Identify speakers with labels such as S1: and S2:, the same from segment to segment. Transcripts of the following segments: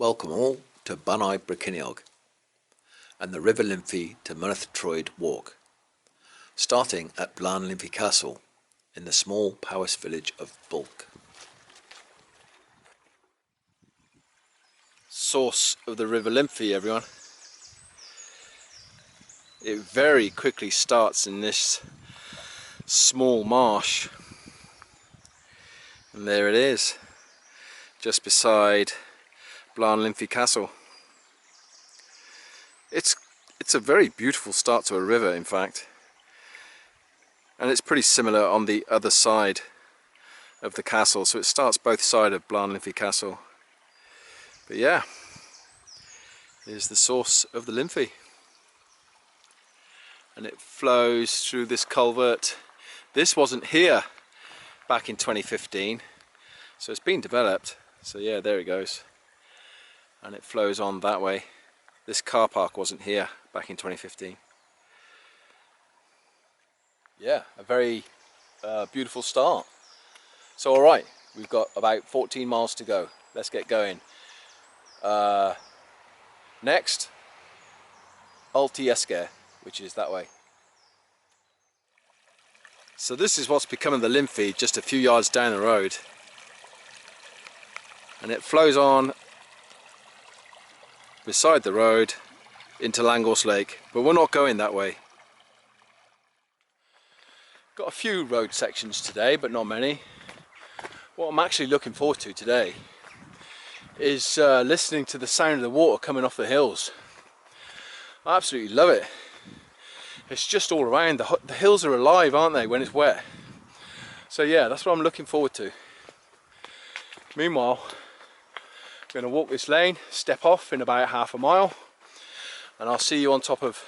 S1: Welcome all to Bannau Brycheiniog and the River Llynfi to Mynydd Troed walk, starting at Llynfi Castle in the small Powys village of Bulk. Source of the River Llynfi, everyone. It very quickly starts in this small marsh, and there it is, just beside Llynfi Castle. It's a very beautiful start to a river, in fact, and it's pretty similar on the other side of the castle, so it starts both sides of Llynfi Castle. But yeah, here's the source of the Llynfi, and it flows through this culvert. This wasn't here back in 2015, so it's been developed. So yeah, there it goes. And it flows on that way. This car park wasn't here back in 2015. Yeah, a very beautiful start. So alright, we've got about 14 miles to go. Let's get going. Next, Allt Yr Esgair, which is that way. So this is what's becoming the Llynfi, just a few yards down the road. And it flows on beside the road into Llangorse Lake, but we're not going that way. Got a few road sections today, but not many. What I'm actually looking forward to today is listening to the sound of the water coming off the hills. I absolutely love it. It's just all around. The hills are alive, aren't they, when it's wet? So yeah, that's what I'm looking forward to. Meanwhile, I'm going to walk this lane, step off in about half a mile, and I'll see you on top of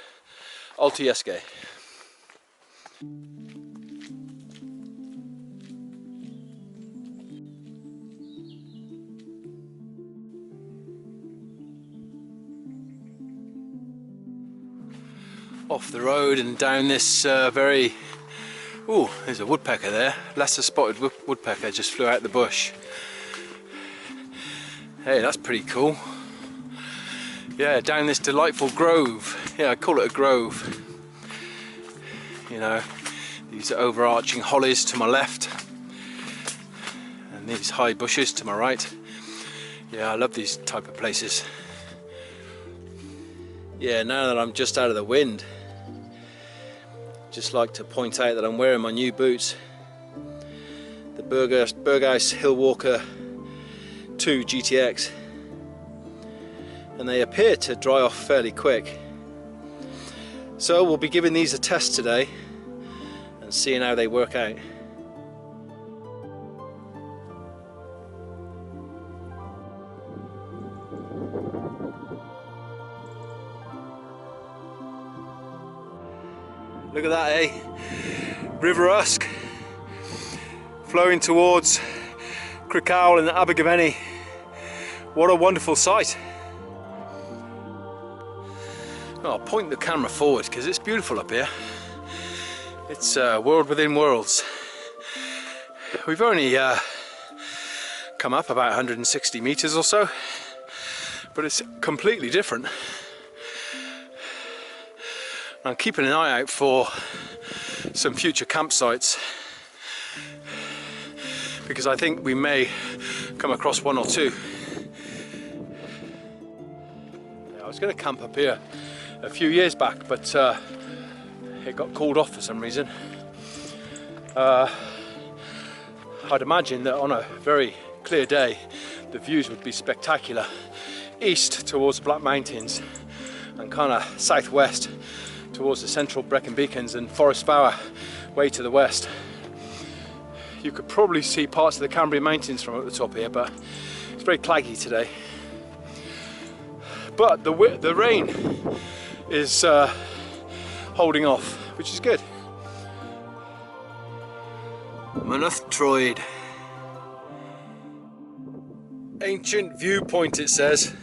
S1: Allt Yr Esgair. Off the road and down this very... Ooh, there's a woodpecker there. Lesser spotted woodpecker just flew out the bush. Hey, that's pretty cool. Yeah, down this delightful grove. Yeah, I call it a grove. You know, these overarching hollies to my left and these high bushes to my right. Yeah, I love these type of places. Yeah, now that I'm just out of the wind, just like to point out that I'm wearing my new boots, the Berghaus Hill Walker 2 GTX, and they appear to dry off fairly quick. So we'll be giving these a test today and seeing how they work out. Look at that, eh? River Usk flowing towards Crickhowell and Abergavenny. What a wonderful sight. I'll point the camera forward because it's beautiful up here. It's a world within worlds. We've only come up about 160 meters or so, but it's completely different. I'm keeping an eye out for some future campsites, because I think we may come across one or two. I was going to camp up here a few years back, but it got called off for some reason. I'd imagine that on a very clear day the views would be spectacular, east towards the Black Mountains and kind of southwest towards the central Brecon Beacons and Forest Fowler way to the west. You could probably see parts of the Cambrian Mountains from up the top here, but it's very claggy today. But the rain is holding off, which is good. Mynydd Troed. Ancient viewpoint, it says.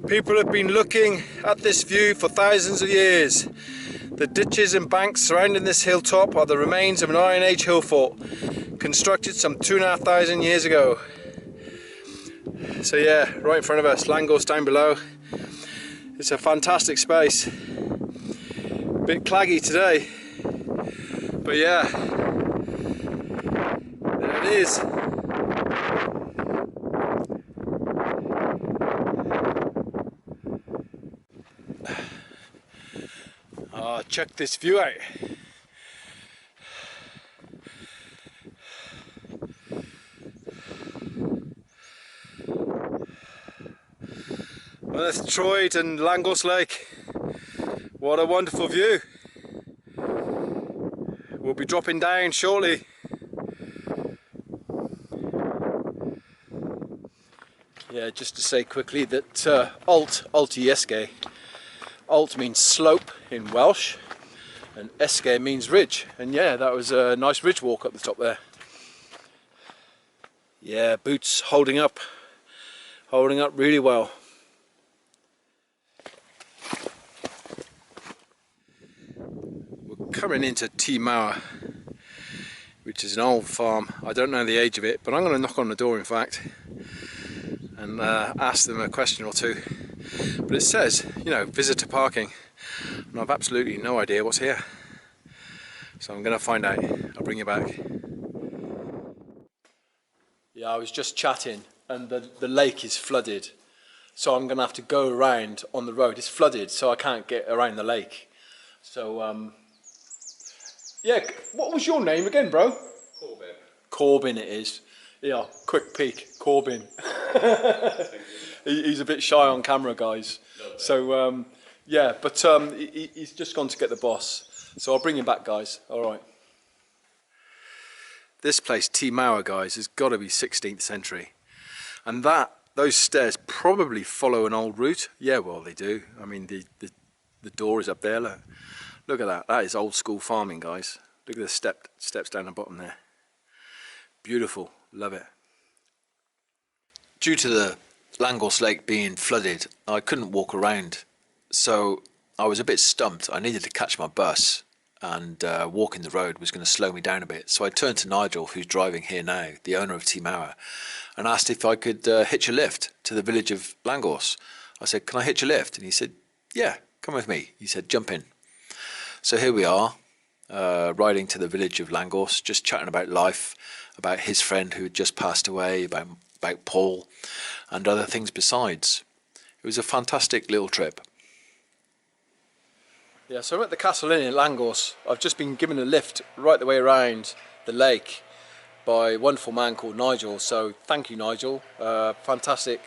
S1: People have been looking at this view for thousands of years. The ditches and banks surrounding this hilltop are the remains of an Iron Age hill fort, constructed some 2,500 years ago. So yeah, right in front of us, Llangorse down below. It's a fantastic space. Bit claggy today, but yeah, there it is. Oh, check this view out. Mynydd Troed and Llangorse Lake. What a wonderful view. We'll be dropping down shortly. Yeah, just to say quickly that Allt Yr Esgair. Allt means slope in Welsh and Esgair means ridge. And yeah, that was a nice ridge walk up the top there. Yeah, boots holding up really well. We're coming into Teifi, which is an old farm. I don't know the age of it, but I'm going to knock on the door in fact and ask them a question or two. But it says, you know, visitor parking, and I've absolutely no idea what's here. So I'm going to find out. I'll bring you back. Yeah, I was just chatting and the lake is flooded. So I'm going to have to go around on the road. It's flooded, so I can't get around the lake. So, yeah, what was your name again, bro?
S2: Corbin.
S1: Corbin it is. Yeah, quick peek, Corbin. He's a bit shy on camera, guys. So, yeah, but he's just gone to get the boss. So I'll bring him back, guys. All right. This place, Teifi, guys, has got to be 16th century. And those stairs probably follow an old route. Yeah, well, they do. I mean, the door is up there. Look at that. That is old school farming, guys. Look at the steps down the bottom there. Beautiful. Love it. Due to the Llangorse Lake being flooded, I couldn't walk around. So I was a bit stumped. I needed to catch my bus, and walking the road was going to slow me down a bit. So I turned to Nigel, who's driving here now, the owner of Teifi, and asked if I could hitch a lift to the village of Llangorse. I said, can I hitch a lift? And he said, yeah, come with me. He said, jump in. So here we are, riding to the village of Llangorse, just chatting about life, about his friend who had just passed away, about Paul, and other things besides. It was a fantastic little trip. Yeah, so I'm at the Castle Inn in Llangorse. I've just been given a lift right the way around the lake by a wonderful man called Nigel. So thank you, Nigel. Fantastic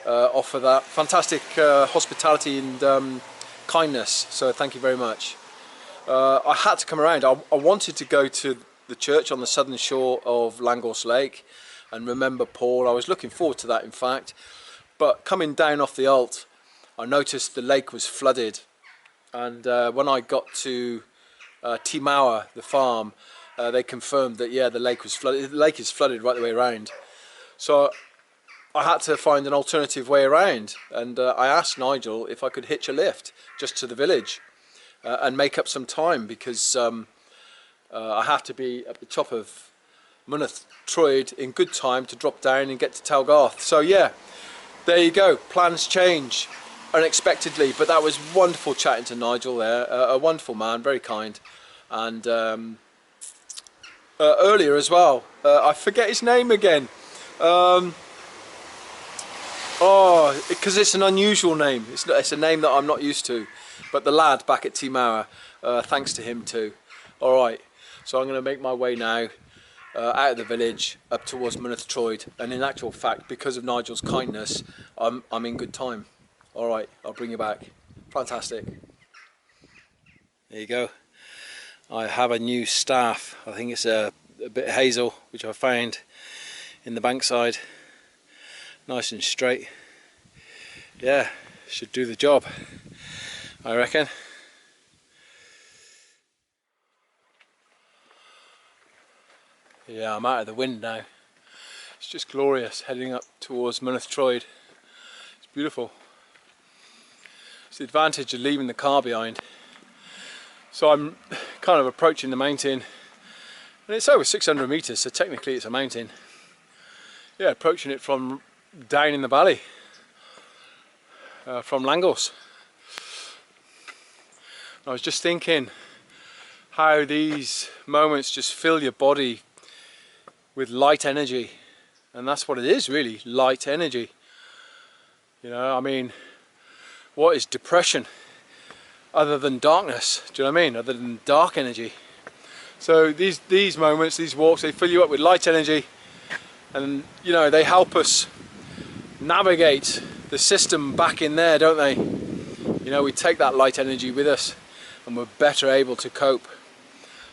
S1: offer that. Fantastic hospitality and kindness. So thank you very much. I had to come around. I wanted to go to the church on the southern shore of Llangorse Lake and remember Paul. I was looking forward to that, in fact. But coming down off the Allt, I noticed the lake was flooded. And when I got to Teifi, the farm, they confirmed that, yeah, the lake was flooded. The lake is flooded right the way around. So I had to find an alternative way around. And I asked Nigel if I could hitch a lift just to the village and make up some time, because I have to be at the top of Mynydd Troed in good time to drop down and get to Talgarth. So yeah, there you go. Plans change unexpectedly, but that was wonderful chatting to Nigel there. A wonderful man, very kind. And earlier as well, I forget his name again. Oh, because it's an unusual name. It's a name that I'm not used to. But the lad back at Teifi, thanks to him too. All right, so I'm going to make my way now out of the village up towards Mynydd Troed. And in actual fact, because of Nigel's kindness, I'm in good time. All right, I'll bring you back. Fantastic. There you go. I have a new staff. I think it's a bit of hazel, which I found in the bankside. Nice and straight. Yeah, should do the job, I reckon. Yeah, I'm out of the wind now. It's just glorious heading up towards Mynydd Troed. It's beautiful. It's the advantage of leaving the car behind. So I'm kind of approaching the mountain, and it's over 600 meters, so technically it's a mountain. Yeah, approaching it from down in the valley from Llangorse. I was just thinking how these moments just fill your body with light energy, and that's what it is really, light energy. You know, I mean, what is depression other than darkness? Do you know what I mean? Other than dark energy. So these moments, these walks, they fill you up with light energy, and you know, they help us navigate the system back in there, don't they? You know, we take that light energy with us and we're better able to cope.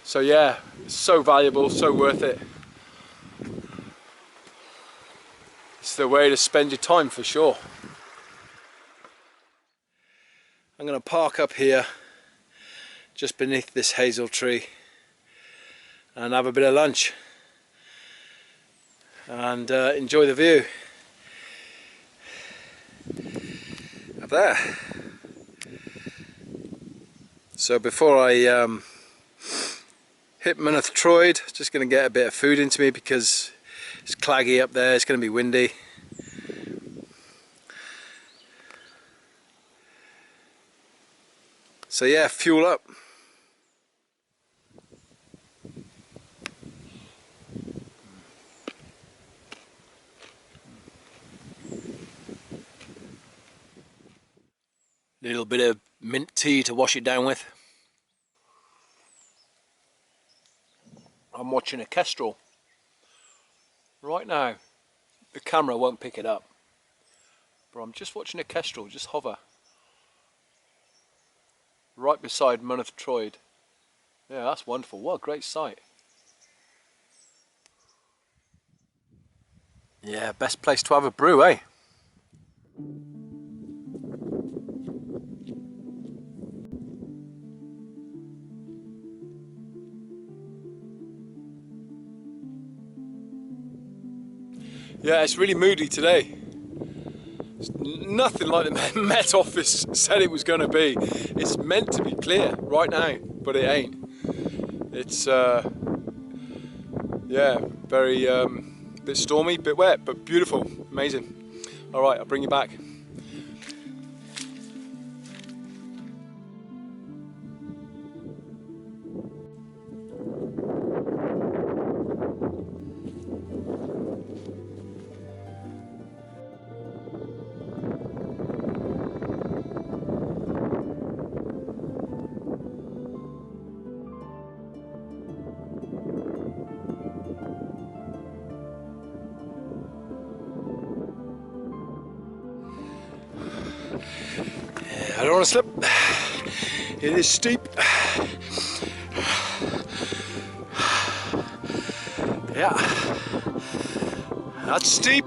S1: So yeah, it's so valuable, so worth it. It's the way to spend your time for sure. I'm going to park up here just beneath this hazel tree and have a bit of lunch and enjoy the view up there. So before I hit Mynydd Troed, just going to get a bit of food into me because it's claggy up there, it's going to be windy. So yeah, fuel up. Little bit of mint tea to wash it down with. I'm watching a kestrel right now. The camera won't pick it up, but I'm just watching a kestrel just hover right beside Mynydd Troed. Yeah, that's wonderful. What a great sight. Yeah, best place to have a brew, eh? Yeah, it's really moody today. It's nothing like the Met Office said it was going to be. It's meant to be clear right now, but it ain't. It's yeah, very bit stormy, bit wet, but beautiful, amazing. All right, I'll bring you back. I don't want to slip. It is steep. Yeah, that's steep.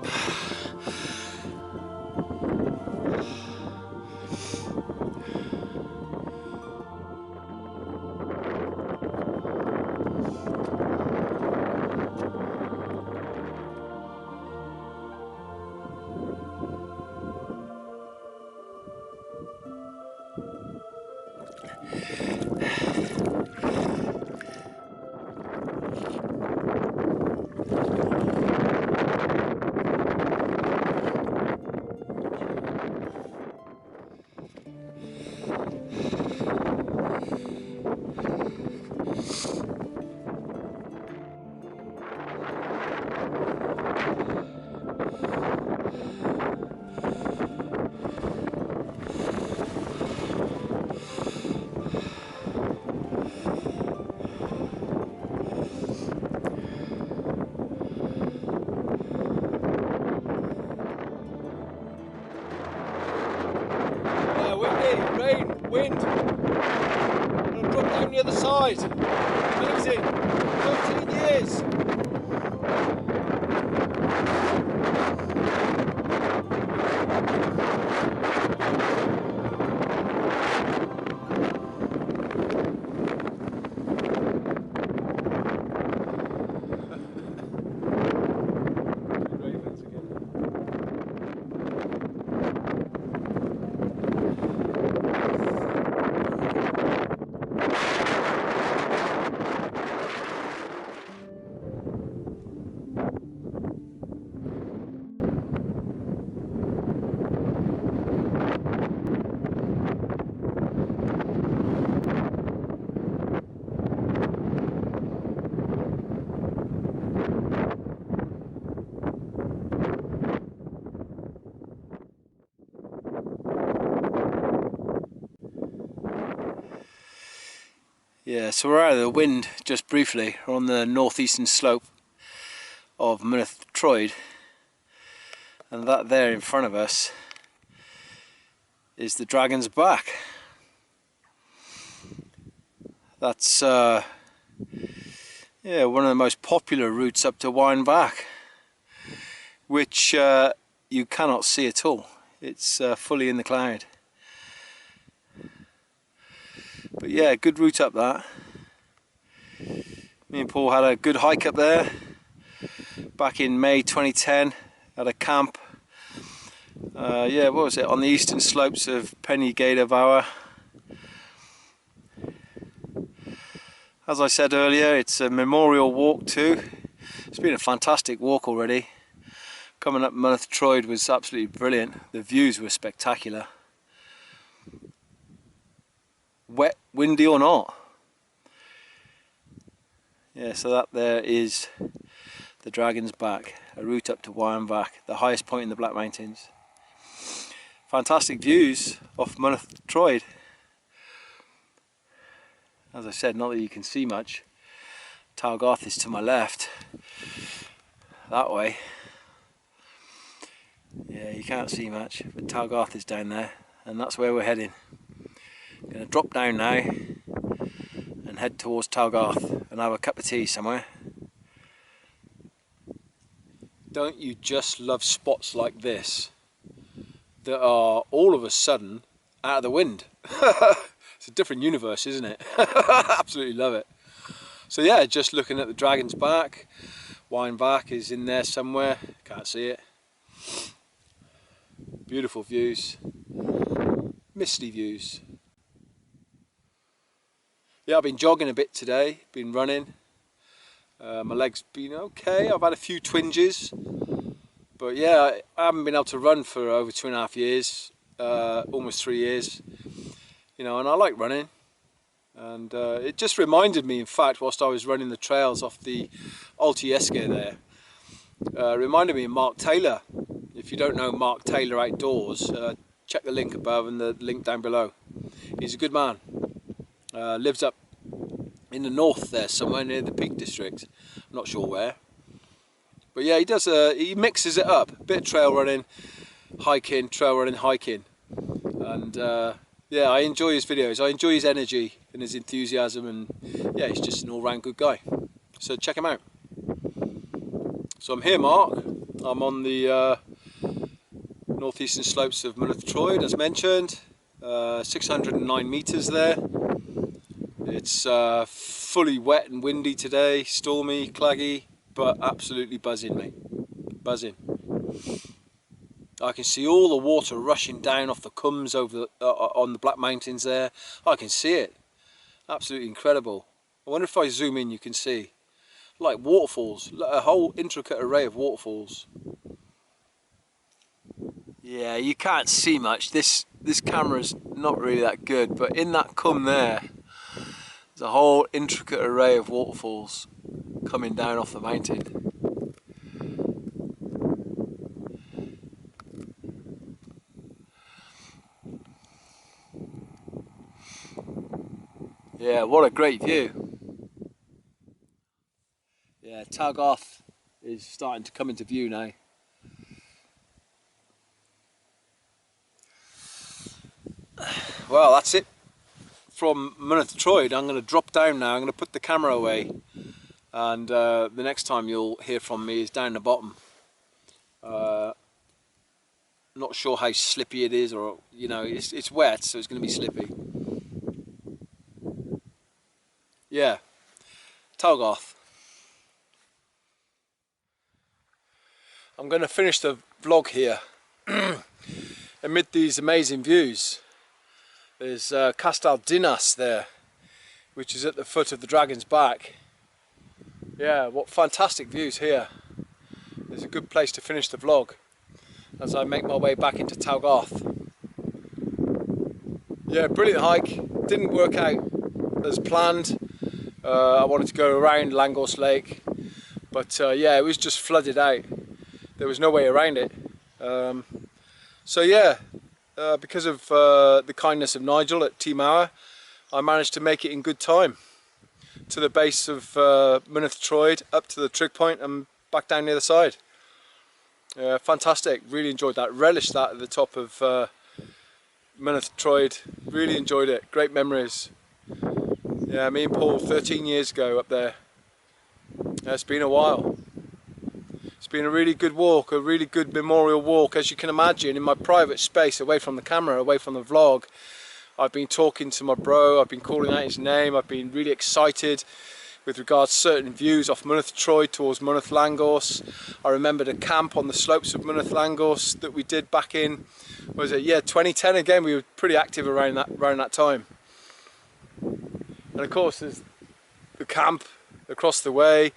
S1: Wind. I'm going to drop down the other side. Amazing. 13 years. Yeah, so we're out of the wind just briefly. We're on the northeastern slope of Mynydd Troed, and that there in front of us is the Dragon's Back. That's yeah, one of the most popular routes up to Back, which you cannot see at all. It's fully in the cloud. But yeah, good route up that. Me and Paul had a good hike up there back in May 2010 at a camp. Yeah, what was it? On the eastern slopes of Penny Gader Bower. As I said earlier, it's a memorial walk too. It's been a fantastic walk already. Coming up Mynydd Troed was absolutely brilliant. The views were spectacular. Wet, windy or not. Yeah, so that there is the Dragon's Back, a route up to Back, the highest point in the Black Mountains. Fantastic views off Mynydd Troed. As I said, not that you can see much. Talgarth is to my left, that way. Yeah, you can't see much, but Talgarth is down there, and that's where we're heading. I'm going to drop down now and head towards Talgarth and have a cup of tea somewhere. Don't you just love spots like this that are all of a sudden out of the wind? It's a different universe, isn't it? Absolutely love it. So yeah, just looking at the Dragon's Back. Back is in there somewhere, can't see it. Beautiful views, misty views. Yeah, I've been jogging a bit today, been running. My legs been okay. I've had a few twinges, but yeah, I haven't been able to run for over 2.5 years, almost 3 years. You know, and I like running, and it just reminded me, in fact, whilst I was running the trails off the Allt Yr Esgair there, reminded me of Mark Taylor. If you don't know Mark Taylor Outdoors, check the link above and the link down below. He's a good man. Lives up in the north there, somewhere near the Peak District. I'm not sure where. But yeah, he does. He mixes it up. A bit of trail running, hiking, trail running, hiking, and yeah, I enjoy his videos. I enjoy his energy and his enthusiasm, and yeah, he's just an all-round good guy. So check him out. So I'm here, Mark. I'm on the northeastern slopes of Mynydd Troed, as mentioned. 609 metres there. It's fully wet and windy today, stormy, claggy, but absolutely buzzing, mate. Buzzing. I can see all the water rushing down off the cums over on the Black Mountains there. I can see it. Absolutely incredible. I wonder if I zoom in you can see. Like waterfalls, a whole intricate array of waterfalls. Yeah, you can't see much. This camera's not really that good, but in that cum there, there's a whole intricate array of waterfalls coming down off the mountain. Yeah, what a great view. Yeah, Talgarth is starting to come into view now. Well, that's it from Mynydd Troed. I'm going to drop down now. I'm going to put the camera away, and the next time you'll hear from me is down the bottom. Not sure how slippy it is, or you know, it's wet, so it's going to be slippy. Yeah, Talgarth. I'm going to finish the vlog here amid these amazing views. There's Castell Dinas there, which is at the foot of the Dragon's Back. Yeah, what fantastic views here. It's a good place to finish the vlog as I make my way back into Talgarth. Yeah, brilliant hike. Didn't work out as planned. I wanted to go around Llangorse Lake, but yeah, it was just flooded out. There was no way around it. So yeah, because of the kindness of Nigel at Team Hour, I managed to make it in good time. to the base of Mynydd Troed, up to the trig point and back down the other side. Fantastic, really enjoyed that, relished that at the top of Mynydd Troed, really enjoyed it, great memories. Yeah, me and Paul 13 years ago up there. It's been a while. It's been a really good walk, a really good memorial walk. As you can imagine, in my private space, away from the camera, away from the vlog, I've been talking to my bro, I've been calling out his name, I've been really excited with regards to certain views off Mynydd Troed towards Mynydd Llangorse. I remember the camp on the slopes of Mynydd Llangorse that we did back in, what was it, yeah, 2010 again. We were pretty active around that time. And of course there's the camp across the way,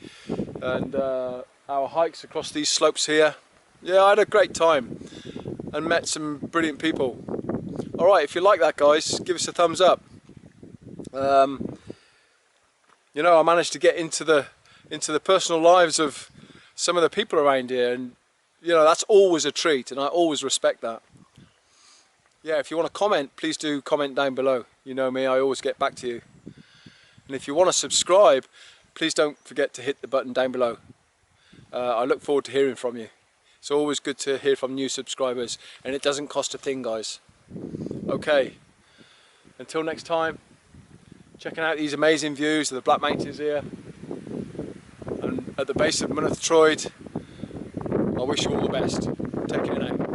S1: and our hikes across these slopes here. Yeah, I had a great time and met some brilliant people. Alright, if you like that, guys, give us a thumbs up. You know, I managed to get into the personal lives of some of the people around here, and you know, that's always a treat, and I always respect that. Yeah, if you want to comment, please do comment down below. You know me, I always get back to you. And if you want to subscribe, please don't forget to hit the button down below. I look forward to hearing from you. It's always good to hear from new subscribers, and it doesn't cost a thing, guys. Okay, until next time, checking out these amazing views of the Black Mountains here, and at the base of Mynydd Troed. I wish you all the best. Take care now.